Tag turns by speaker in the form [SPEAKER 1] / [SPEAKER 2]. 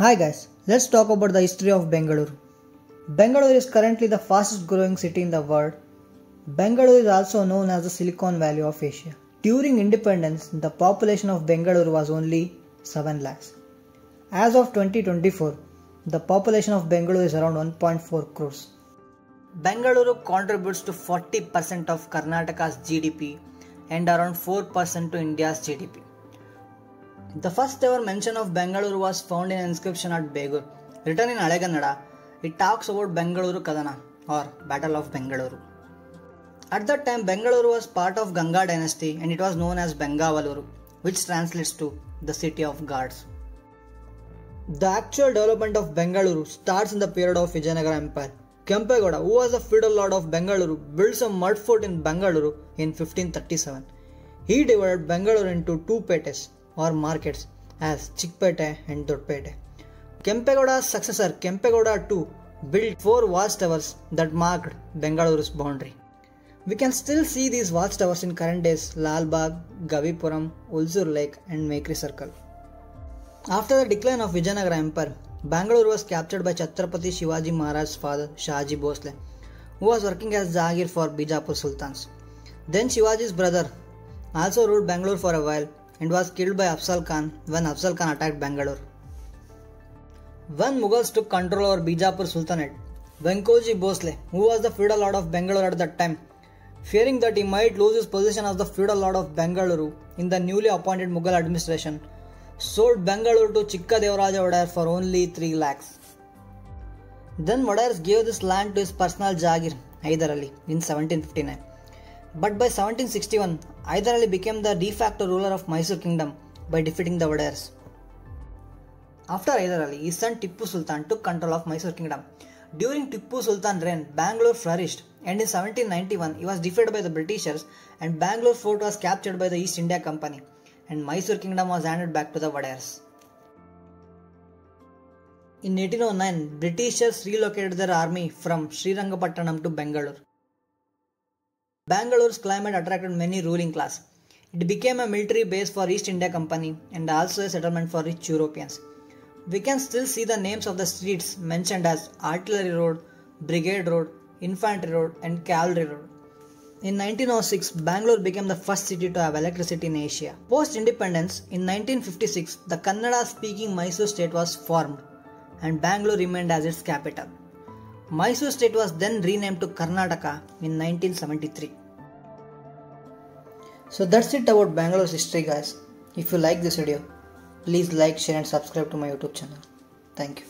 [SPEAKER 1] Hi guys, let's talk about the history of Bengaluru. Bengaluru is currently the fastest growing city in the world. Bengaluru is also known as the Silicon Valley of Asia. During independence, the population of Bengaluru was only 7 lakhs. As of 2024, the population of Bengaluru is around 1.4 crores. Bengaluru contributes to 40% of Karnataka's GDP and around 4% to India's GDP. The first ever mention of Bengaluru was found in an inscription at Begur. Written in Haleganada, it talks about Bengaluru Kadana or Battle of Bengaluru. At that time, Bengaluru was part of Ganga dynasty and it was known as Bengavaluru, which translates to the city of gods. The actual development of Bengaluru starts in the period of Vijayanagara Empire. Kempegowda, who was the feudal lord of Bengaluru, built a mud fort in Bengaluru in 1537. He divided Bengaluru into two petes or markets as Chickpete and Dodpete. Kempegowda's successor Kempegowda II built 4 watchtowers that marked Bengaluru's boundary. We can still see these watchtowers in current days Lalbagh, Gavipuram, Ulsur Lake and Mekri Circle. After the decline of Vijayanagara Empire, Bengaluru was captured by Chhatrapati Shivaji Maharaj's father Shahaji Bhosle, who was working as Jagir for Bijapur Sultans. Then Shivaji's brother also ruled Bengaluru for a while and was killed by Afzal Khan when Afzal Khan attacked Bengaluru. When Mughals took control over Bijapur Sultanate, Venkoji Bhosle, who was the feudal lord of Bengaluru at that time, fearing that he might lose his position as the feudal lord of Bengaluru in the newly appointed Mughal administration, sold Bengaluru to Chikka Devaraja Wadayar for only 3 lakhs. Then Wadayars gave this land to his personal Jagir, Hyder Ali, in 1759. But by 1761, Hyder Ali became the de facto ruler of Mysore kingdom by defeating the Wadayars. After Hyder Ali, his son Tippu Sultan took control of Mysore kingdom. During Tippu Sultan's reign, Bangalore flourished and in 1791 he was defeated by the Britishers and Bangalore fort was captured by the East India Company and Mysore kingdom was handed back to the Wadayars. In 1809, Britishers relocated their army from Srirangapattanam to Bengaluru. Bangalore's climate attracted many ruling class. It became a military base for East India Company and also a settlement for rich Europeans. We can still see the names of the streets mentioned as Artillery Road, Brigade Road, Infantry Road and Cavalry Road. In 1906, Bangalore became the first city to have electricity in Asia. Post-independence, in 1956, the Kannada-speaking Mysore state was formed and Bangalore remained as its capital. Mysore state was then renamed to Karnataka in 1973. So that's it about Bangalore's history, guys. If you like this video, please like, share and subscribe to my YouTube channel. Thank you.